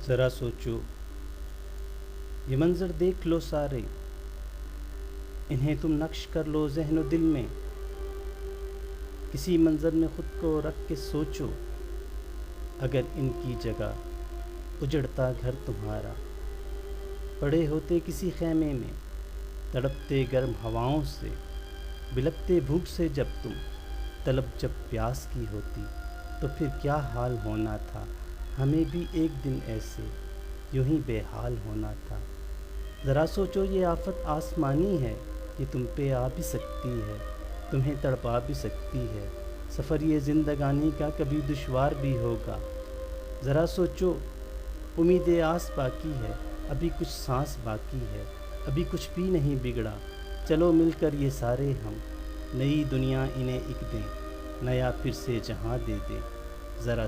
ذرا سوچو، یہ منظر دیکھ لو سارے، انہیں تم نقش کر لو ذہن و دل میں، کسی منظر میں خود کو رکھ کے سوچو، اگر ان کی جگہ اجڑتا گھر تمہارا، پڑے ہوتے کسی خیمے میں، تڑپتے گرم ہواؤں سے، بلکتے بھوک سے، جب تم طلب جب پیاس کی ہوتی، تو پھر کیا حال ہونا تھا، ہمیں بھی ایک دن ایسے یوں ہی بے حال ہونا تھا۔ ذرا سوچو، یہ آفت آسمانی ہے، یہ تم پہ آ بھی سکتی ہے، تمہیں تڑپا بھی سکتی ہے، سفر یہ زندگانی کا کبھی دشوار بھی ہوگا۔ ذرا سوچو، امید آس باقی ہے، ابھی کچھ سانس باقی ہے، ابھی کچھ بھی نہیں بگڑا، چلو مل کر یہ سارے ہم نئی دنیا انہیں ایک دیں، نیا پھر سے جہاں دے دیں۔ ذرا